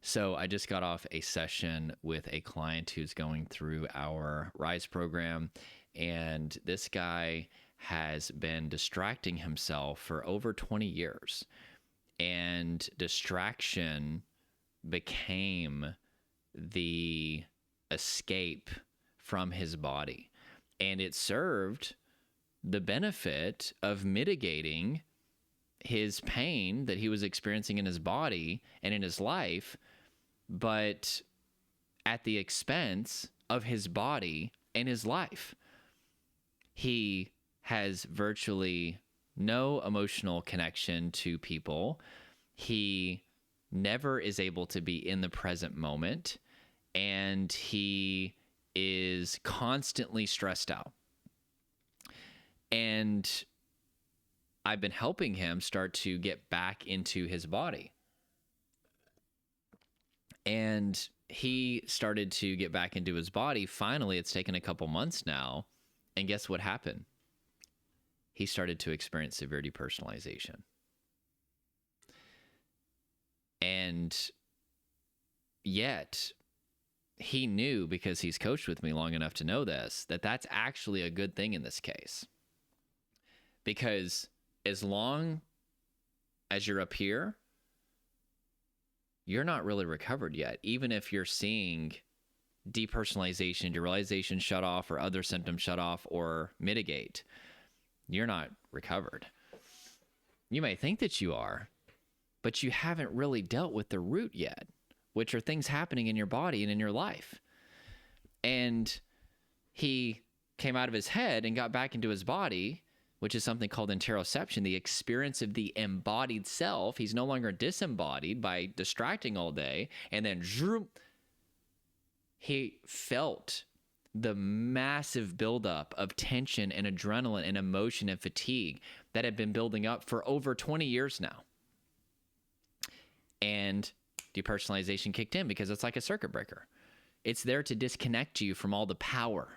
So I just got off a session with a client who's going through our Rise program, and this guy has been distracting himself for over 20 years. And distraction became the escape from his body. And it served the benefit of mitigating his pain that he was experiencing in his body and in his life, but at the expense of his body and his life. He has virtually no emotional connection to people. He never is able to be in the present moment, and he is constantly stressed out. And I've been helping him start to get back into his body. And he started to get back into his body. Finally, it's taken a couple months now. And guess what happened? He started to experience severe depersonalization. And yet, he knew, because he's coached with me long enough to know this, that that's actually a good thing in this case. Because as long as you're up here, you're not really recovered yet. Even if you're seeing depersonalization, derealization shut off, or other symptoms shut off or mitigate, you're not recovered. You may think that you are, but you haven't really dealt with the root yet, which are things happening in your body and in your life. And he came out of his head and got back into his body, which is something called interoception, the experience of the embodied self. He's no longer disembodied by distracting all day. And then he felt the massive buildup of tension and adrenaline and emotion and fatigue that had been building up for over 20 years now. And depersonalization kicked in because it's like a circuit breaker. It's there to disconnect you from all the power.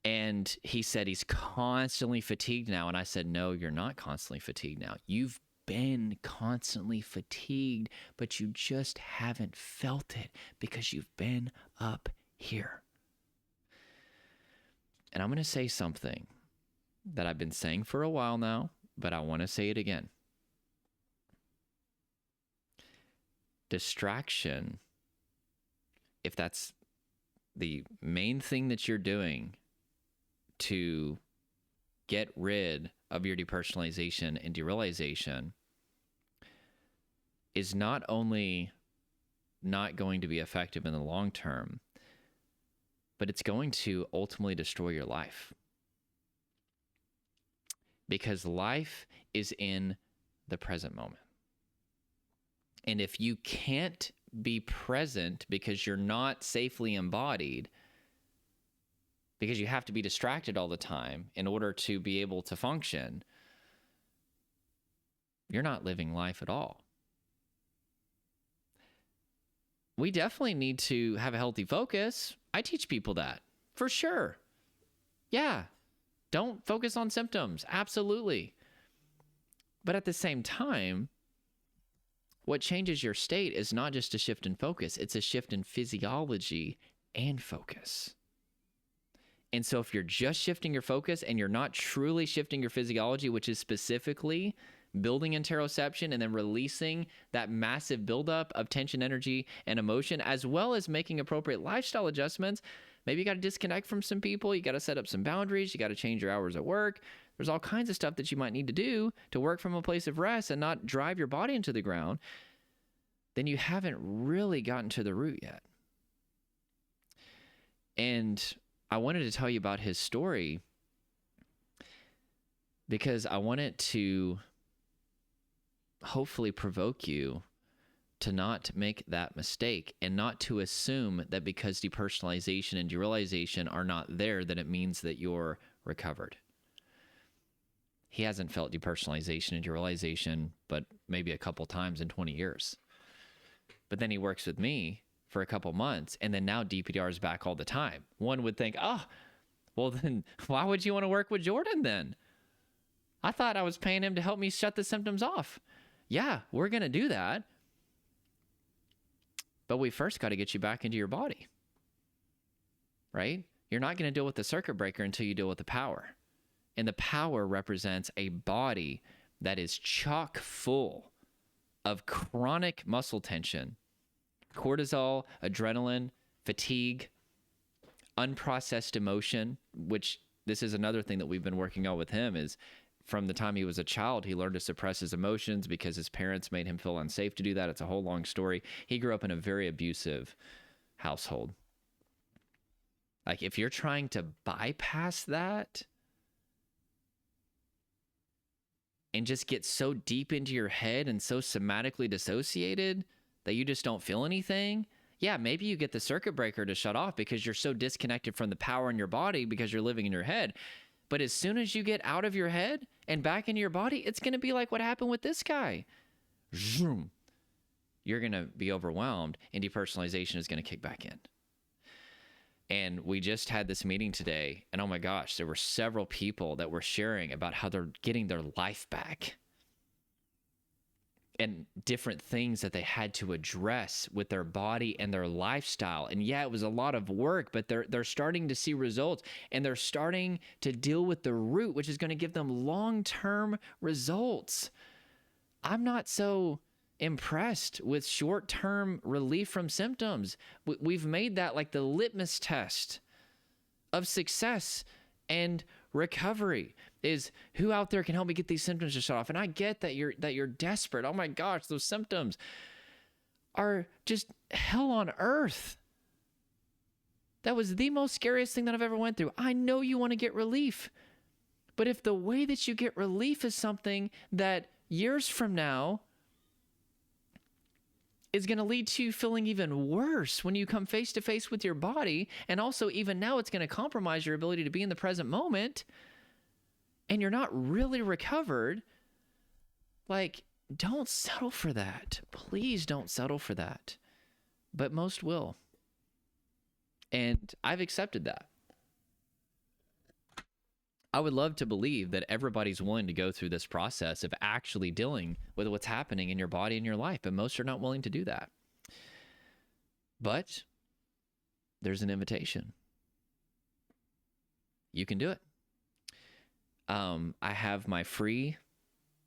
And he said he's constantly fatigued now. And I said, no, you're not constantly fatigued now. You've been constantly fatigued, but you just haven't felt it because you've been up here. And I'm going to say something that I've been saying for a while now, but I want to say it again. Distraction, if that's the main thing that you're doing to get rid of your depersonalization and derealization, is not only not going to be effective in the long term, but it's going to ultimately destroy your life. Because life is in the present moment. And if you can't be present because you're not safely embodied, because you have to be distracted all the time in order to be able to function, you're not living life at all. We definitely need to have a healthy focus. I teach people that, for sure. Yeah, don't focus on symptoms, absolutely. But at the same time, what changes your state is not just a shift in focus, it's a shift in physiology and focus. And so if you're just shifting your focus and you're not truly shifting your physiology, which is specifically building interoception and then releasing that massive buildup of tension, energy, and emotion, as well as making appropriate lifestyle adjustments, maybe you got to disconnect from some people, you got to set up some boundaries, you got to change your hours at work. There's all kinds of stuff that you might need to do to work from a place of rest and not drive your body into the ground. Then you haven't really gotten to the root yet. And I wanted to tell you about his story because I want it to hopefully provoke you to not make that mistake and not to assume that because depersonalization and derealization are not there, that it means that you're recovered. He hasn't felt depersonalization and derealization, but maybe a couple times in 20 years. But then he works with me for a couple months, and then now DPDR is back all the time. One would think, oh, well then why would you want to work with Jordan then? I thought I was paying him to help me shut the symptoms off. Yeah, we're going to do that. But we first got to get you back into your body, right? You're not going to deal with the circuit breaker until you deal with the power. And the power represents a body that is chock full of chronic muscle tension, cortisol, adrenaline, fatigue, unprocessed emotion, which this is another thing that we've been working on with him is from the time he was a child, he learned to suppress his emotions because his parents made him feel unsafe to do that. It's a whole long story. He grew up in a very abusive household. Like, if you're trying to bypass that and just get so deep into your head and so somatically dissociated that you just don't feel anything, yeah, maybe you get the circuit breaker to shut off because you're so disconnected from the power in your body because you're living in your head. But as soon as you get out of your head and back into your body, it's going to be like what happened with this guy. Zoom. You're going to be overwhelmed, and depersonalization is going to kick back in. And we just had this meeting today, and oh my gosh, there were several people that were sharing about how they're getting their life back and different things that they had to address with their body and their lifestyle. And yeah, it was a lot of work, but they're starting to see results, and they're starting to deal with the root, which is going to give them long-term results. I'm not so impressed with short-term relief from symptoms. We've made that like the litmus test of success and recovery is who out there can help me get these symptoms to shut off. And I get that you're desperate. Oh my gosh, those symptoms are just hell on earth. That was the most scariest thing that I've ever went through. I know you want to get relief, but if the way that you get relief is something that years from now is going to lead to you feeling even worse when you come face to face with your body, and also even now it's going to compromise your ability to be in the present moment, and you're not really recovered, like, don't settle for that. Please don't settle for that. But most will. And I've accepted that. I would love to believe that everybody's willing to go through this process of actually dealing with what's happening in your body and your life, but most are not willing to do that. But there's an invitation. You can do it. I have my free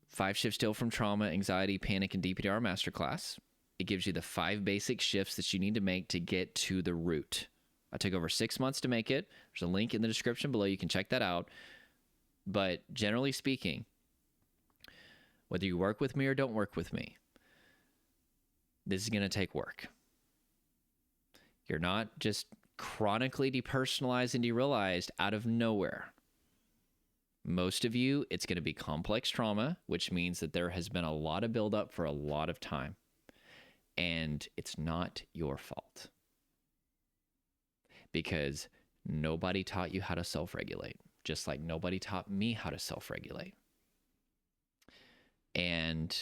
5 shifts to heal from trauma, anxiety, panic, and DPDR masterclass. It gives you the 5 basic shifts that you need to make to get to the root. I took over 6 months to make it. There's a link in the description below. You can check that out. But generally speaking, whether you work with me or don't work with me, this is going to take work. You're not just chronically depersonalized and derealized out of nowhere. Most of you, it's going to be complex trauma, which means that there has been a lot of buildup for a lot of time. And it's not your fault. Because nobody taught you how to self-regulate, just like nobody taught me how to self-regulate. And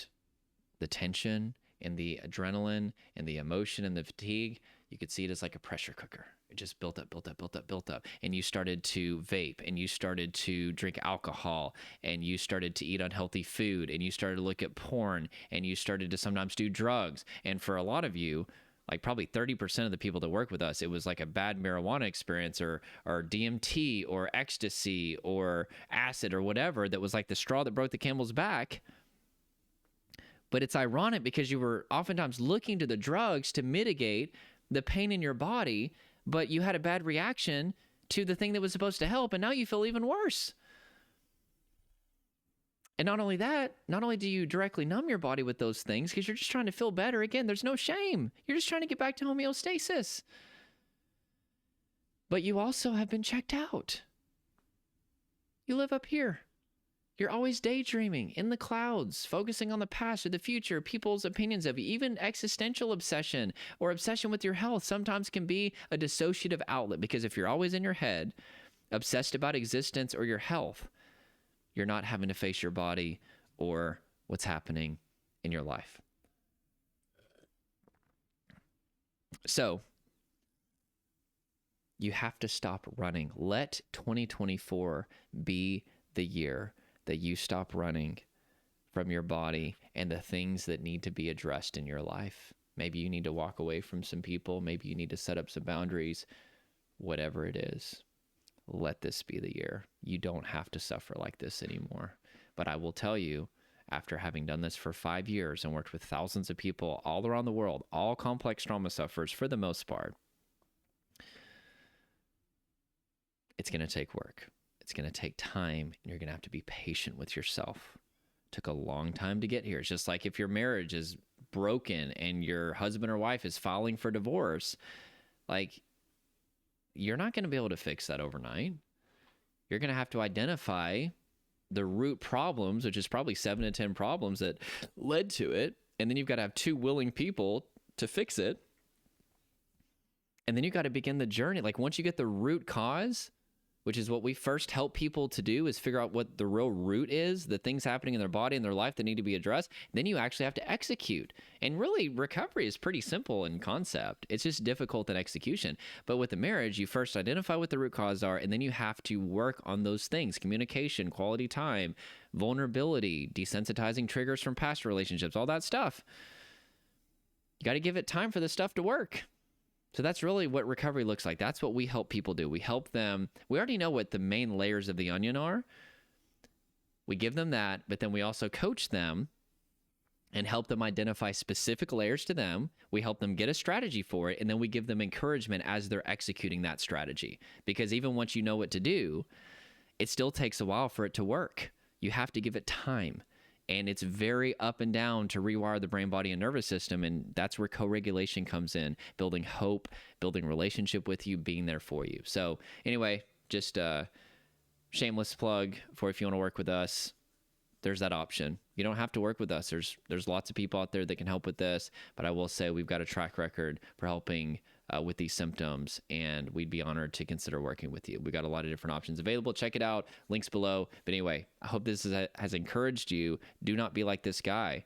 the tension and the adrenaline and the emotion and the fatigue, you could see it as like a pressure cooker. It just built up, built up, built up, built up. And you started to vape, and you started to drink alcohol, and you started to eat unhealthy food, and you started to look at porn, and you started to sometimes do drugs. And for a lot of you, like probably 30% of the people that work with us, it was like a bad marijuana experience or DMT or ecstasy or acid or whatever that was like the straw that broke the camel's back. But it's ironic because you were oftentimes looking to the drugs to mitigate the pain in your body, but you had a bad reaction to the thing that was supposed to help, and now you feel even worse. And not only that, not only do you directly numb your body with those things because you're just trying to feel better. Again, there's no shame. You're just trying to get back to homeostasis. But you also have been checked out. You live up here. You're always daydreaming in the clouds, focusing on the past or the future, people's opinions of you. Even existential obsession or obsession with your health sometimes can be a dissociative outlet, because if you're always in your head, obsessed about existence or your health, you're not having to face your body or what's happening in your life. So you have to stop running. Let 2024 be the year that you stop running from your body and the things that need to be addressed in your life. Maybe you need to walk away from some people. Maybe you need to set up some boundaries. Whatever it is, let this be the year. You don't have to suffer like this anymore. But I will tell you, after having done this for 5 years and worked with thousands of people all around the world, all complex trauma sufferers for the most part, it's going to take work. It's going to take time, and you're going to have to be patient with yourself. It took a long time to get here. It's just like if your marriage is broken and your husband or wife is filing for divorce, like, you're not going to be able to fix that overnight. You're going to have to identify the root problems, which is probably 7 to 10 problems that led to it. And then you've got to have 2 willing people to fix it. And then you got to begin the journey. Like, once you get the root cause, which is what we first help people to do, is figure out what the real root is, the things happening in their body and their life that need to be addressed. Then you actually have to execute. And really, recovery is pretty simple in concept. It's just difficult in execution. But with the marriage, you first identify what the root causes are, and then you have to work on those things: communication, quality time, vulnerability, desensitizing triggers from past relationships, all that stuff. You got to give it time for this stuff to work. So that's really what recovery looks like. That's what we help people do. We help them. We already know what the main layers of the onion are. We give them that, but then we also coach them and help them identify specific layers to them. We help them get a strategy for it, and then we give them encouragement as they're executing that strategy. Because even once you know what to do, it still takes a while for it to work. You have to give it time. And it's very up and down to rewire the brain, body, and nervous system. And that's where co-regulation comes in, building hope, building relationship with you, being there for you. So anyway, just a shameless plug for if you want to work with us, there's that option. You don't have to work with us. There's lots of people out there that can help with this. But I will say we've got a track record for helping with these symptoms, and we'd be honored to consider working with you. We got a lot of different options available. Check it out. Links below. But anyway, I hope this has encouraged you. Do not be like this guy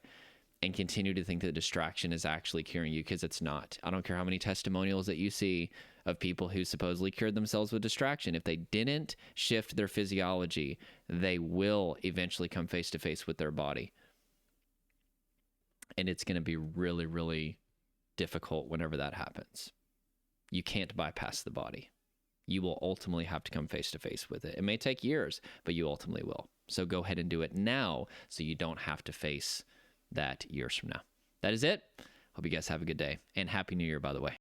and continue to think that distraction is actually curing you, because it's not. I don't care how many testimonials that you see of people who supposedly cured themselves with distraction. If they didn't shift their physiology, they will eventually come face to face with their body. And it's going to be really, really difficult whenever that happens. You can't bypass the body. You will ultimately have to come face to face with it. It may take years, but you ultimately will. So go ahead and do it now so you don't have to face that years from now. That is it. Hope you guys have a good day, and Happy New Year, by the way.